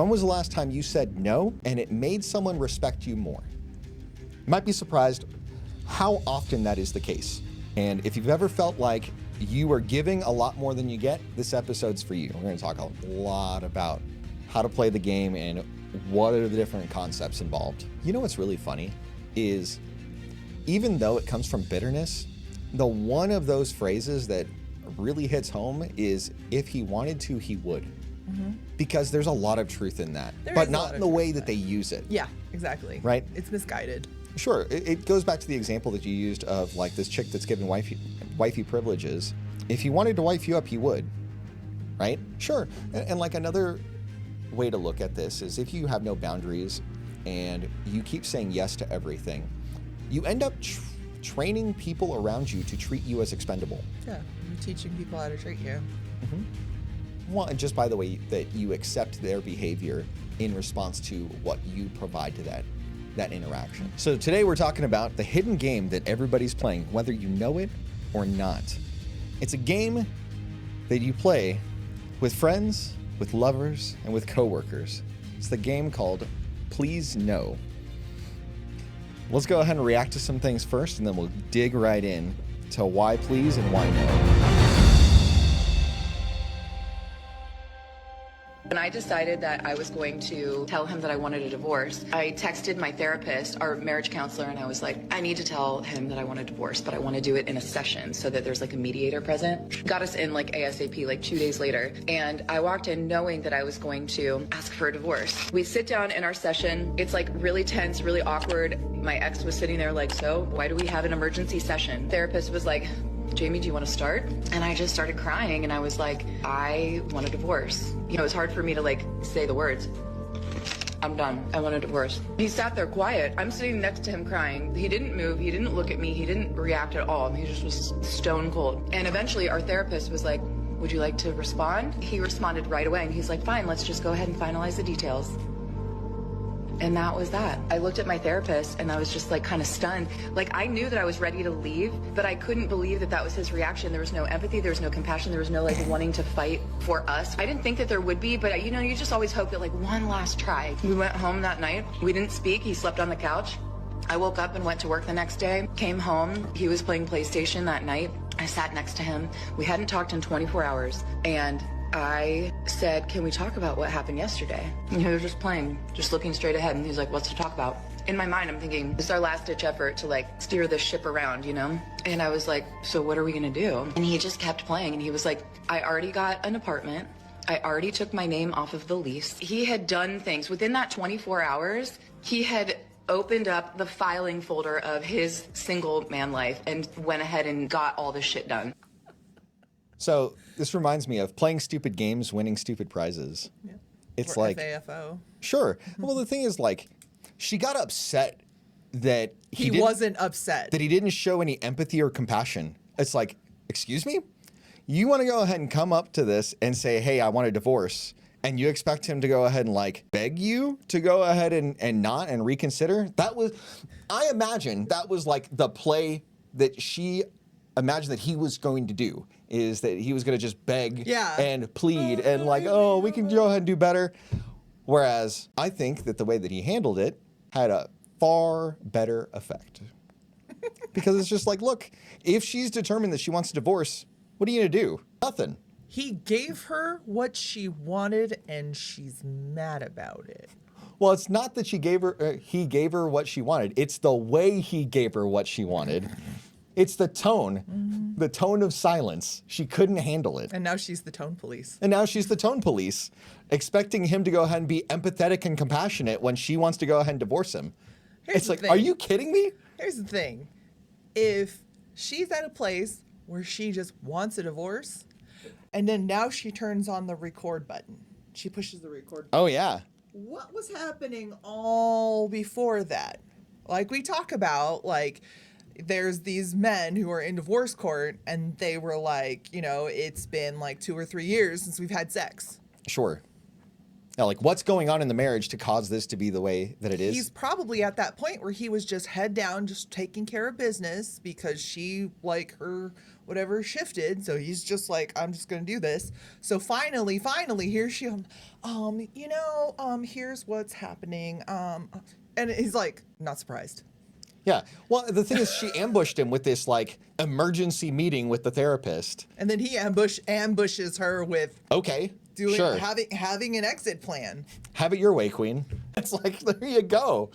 When was the last time you said no and it made someone respect you more? You might be surprised how often that is the case. And if you've ever felt like you are giving a lot more than you get, this episode's for you. We're going to talk a lot about how to play the game and what are the different concepts involved. You know what's really funny is even though it comes from bitterness, the one of those phrases that really hits home is if he wanted to, he would. Because there's a lot of truth in that, but not in the way that they use it. Yeah, exactly. Right? It's misguided. Sure. It goes back to the example that you used of like this chick that's given wifey privileges. If he wanted to wife you up, he would. Right? Sure. And like another way to look at this is if you have no boundaries and you keep saying yes to everything, you end up training people around you to treat you as expendable. Yeah, you're teaching people how to treat you. Well, and just by the way that you accept their behavior in response to what you provide to that interaction. So today we're talking about the hidden game that everybody's playing, whether you know it or not. It's a game that you play with friends, with lovers, and with coworkers. It's the game called Please No. Let's go ahead and react to some things first, and then we'll dig right in to why please and why no. When I decided that I was going to tell him that I wanted a divorce, I texted my therapist, our marriage counselor, and I was like, I need to tell him that I want a divorce, but I want to do it in a session so that there's like a mediator present. Got us in like ASAP, like 2 days later. And I walked in knowing that I was going to ask for a divorce. We sit down in our session. It's like really tense, really awkward. My ex was sitting there like, so why do we have an emergency session? Therapist was like, Jamie, do you want to start? And I just started crying and I was like, I want a divorce. You know, it's hard for me to like say the words. I'm done. I want a divorce. He sat there quiet. I'm sitting next to him crying. He didn't move. He didn't look at me. He didn't react at all. He just was stone cold. And eventually our therapist was like, would you like to respond? He responded right away and he's like, fine, let's just go ahead and finalize the details. And that was that. I looked at my therapist and I was just like kind of stunned. Like I knew that I was ready to leave, but I couldn't believe that that was his reaction. There was no empathy. There was no compassion. There was no like wanting to fight for us. I didn't think that there would be, but you know, you just always hope that like one last try. We went home that night. We didn't speak. He slept on the couch. I woke up and went to work the next day, came home. He was playing PlayStation that night. I sat next to him. We hadn't talked in 24 hours. And I said, can we talk about what happened yesterday? And he was just playing, just looking straight ahead. And he's like, what's to talk about? In my mind, I'm thinking, this is our last ditch effort to like steer this ship around, you know? And I was like, so what are we gonna do? And he just kept playing. And he was like, I already got an apartment. I already took my name off of the lease. He had done things within that 24 hours. He had opened up the filing folder of his single man life and went ahead and got all this shit done. So this reminds me of playing stupid games, winning stupid prizes. Yeah. It's Or like, FAFO. sure. Well, the thing is like, she got upset that He didn't- wasn't upset. that he didn't show any empathy or compassion. It's like, excuse me? You want to go ahead and come up to this and say, hey, I want a divorce. And you expect him to go ahead and like beg you to go ahead and not and reconsider? That was, I imagine that was like the play that she imagined that he was going to do, is that he was going to just beg and plead and like, oh, we can go ahead and do better. Whereas I think that the way that he handled it had a far better effect. Because it's just like, look, if she's determined that she wants a divorce, what are you going to do? Nothing. He gave her what she wanted and she's mad about it. Well, it's not that he gave her what she wanted. It's the way he gave her what she wanted. It's the tone of silence. She couldn't handle it. And now she's the tone police. And now she's the tone police, expecting him to go ahead and be empathetic and compassionate when she wants to go ahead and divorce him. It's like, are you kidding me? Here's the thing. If she's at a place where she just wants a divorce, and then now she turns on the record button. She pushes the record button. Oh, yeah. What was happening all before that? Like we talk about, like, there's these men who are in divorce court and they were like, you know, it's been like 2 or 3 years since we've had sex. Sure. Yeah, like what's going on in the marriage to cause this to be the way that it is? He's probably at that point where he was just head down, just taking care of business because she, like, her whatever shifted. So he's just like, I'm just going to do this. So finally, here she, here's what's happening. And he's like, not surprised. Yeah. Well, the thing is, she ambushed him with this like emergency meeting with the therapist. And then he ambushes her with Okay. Sure. having an exit plan. Have it your way, Queen. It's like, there you go.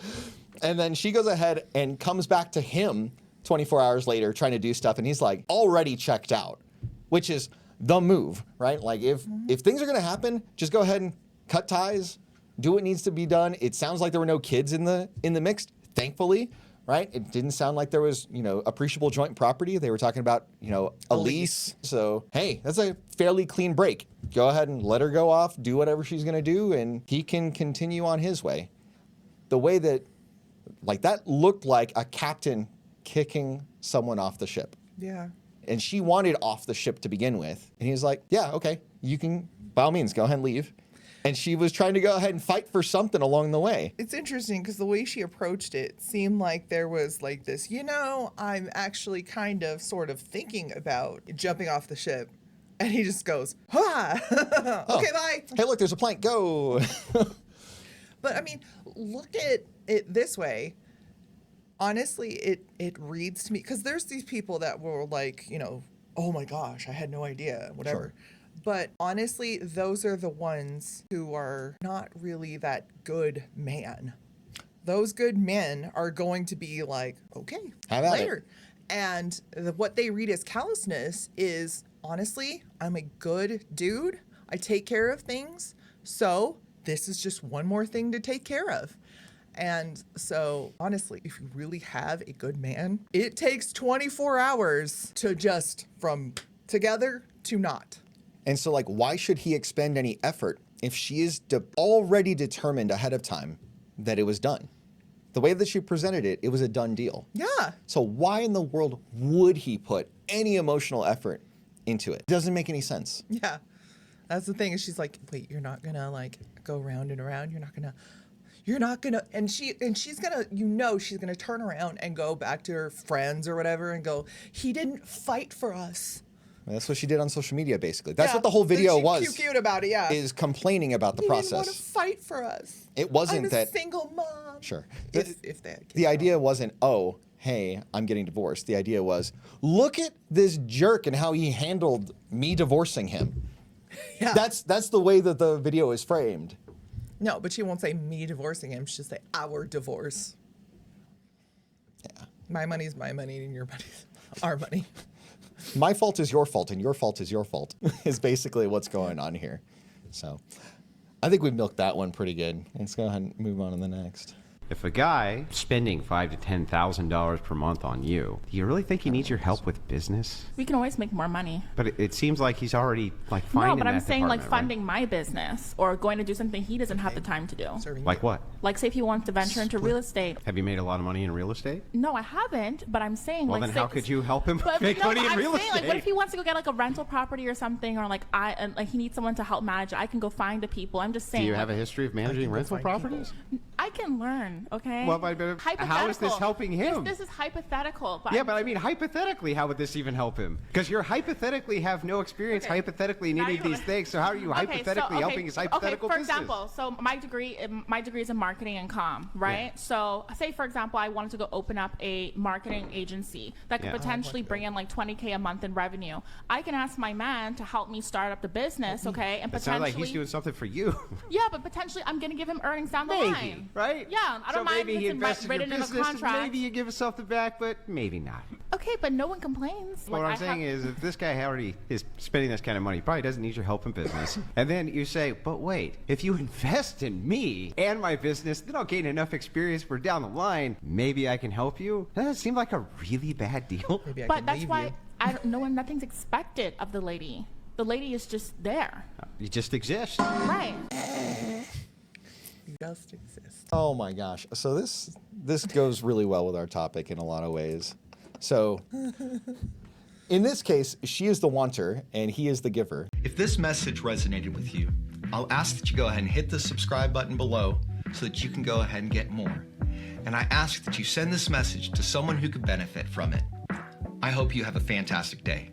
And then she goes ahead and comes back to him 24 hours later trying to do stuff. And he's like already checked out, which is the move, right? Like if things are going to happen, just go ahead and cut ties, do what needs to be done. It sounds like there were no kids in the mix, thankfully, right? It didn't sound like there was, appreciable joint property. They were talking about, a lease. So, hey, that's a fairly clean break. Go ahead and let her go off, do whatever she's going to do, and he can continue on his way. The way that, like, that looked like a captain kicking someone off the ship. Yeah. And she wanted off the ship to begin with. And he was like, yeah, okay, you can, by all means, go ahead and leave. And she was trying to go ahead and fight for something along the way. It's interesting because the way she approached it seemed like there was like this, I'm actually kind of sort of thinking about jumping off the ship. And he just goes, ha! Okay, bye. Hey, look, there's a plank, go. But I mean, look at it this way. Honestly, it reads to me, because there's these people that were like, oh my gosh, I had no idea, whatever. Sure. But honestly, those are the ones who are not really that good man. Those good men are going to be like, okay, Have at later. And what they read as callousness is, honestly, I'm a good dude. I take care of things. So this is just one more thing to take care of. And so, honestly, if you really have a good man, it takes 24 hours to just from together to not. And so, like, why should he expend any effort if she is already determined ahead of time that it was done? The way that she presented it, it was a done deal. Yeah. So why in the world would he put any emotional effort into it? It doesn't make any sense. Yeah. That's the thing. Is she's like, wait, you're not gonna like go round and around. You're not gonna, and she's gonna, she's gonna turn around and go back to her friends or whatever and go, he didn't fight for us. That's what she did on social media, basically. That's Yeah. what the whole video She's was. Cute about it, yeah. Is complaining about the He process. didn't want to fight for us. It wasn't I'm a that. single mom. Sure. If they had kids. The idea wasn't, oh, hey, I'm getting divorced. The idea was, look at this jerk and how he handled me divorcing him. Yeah. That's the way that the video is framed. No, but she won't say me divorcing him. She'll say our divorce. Yeah. My money's my money and your money's our money. My fault is your fault, and your fault is your fault, is basically what's going on here. So I think we've milked that one pretty good. Let's go ahead and move on to the next. If a guy spending $5,000 to $10,000 per month on you, do you really think he needs your help with business? We can always make more money. But it seems like he's already like fine No, in but I'm that saying like department, funding my business or going to do something he doesn't have the time to do. Serving right? Like what? Like say if he wants to venture into real estate. Have you made a lot of money in real estate? No, I haven't, but I'm saying Well, like then say, how could you help him but make no, money but in I'm real saying, estate? like, what if he wants to go get like a rental property or something, or like like he needs someone to help manage it? I can go find the people. I'm just saying. Do you like, have a history of managing rental find properties? I can learn, okay? Well, but how is this Hypothetical. helping him? This is hypothetical. But Yeah, but I mean, hypothetically, how would this even help him? Because you hypothetically have no experience Okay. hypothetically in Now any of you these wanna- things. So how are you hypothetically helping his hypothetical for business? example, so my degree is in marketing and comm, right? Yeah. So say for example, I wanted to go open up a marketing agency that could Yeah. potentially bring in like $20K a month in revenue. I can ask my man to help me start up the business, okay? And It sounds like potentially, he's doing something for you. yeah, but potentially I'm gonna give him earnings down the line. Maybe, right? Yeah, I don't so mind maybe if he it's invests in your written in a business, and contract. maybe you give us something back, but maybe not. Okay, but no one complains. What I'm saying is, if this guy already is spending this kind of money, he probably doesn't need your help in business. And then you say, but wait, if you invest in me and my business, then I'll gain enough experience for down the line. Maybe I can help you. Doesn't that seem like a really bad deal? Maybe I But can that's leave why you. I don't know, nothing's expected of the lady. The lady is just there, You just exist. right? You just exist. Oh my gosh. So this goes really well with our topic in a lot of ways. So in this case, she is the wanter and he is the giver. If this message resonated with you, I'll ask that you go ahead and hit the subscribe button below so that you can go ahead and get more. And I ask that you send this message to someone who could benefit from it. I hope you have a fantastic day.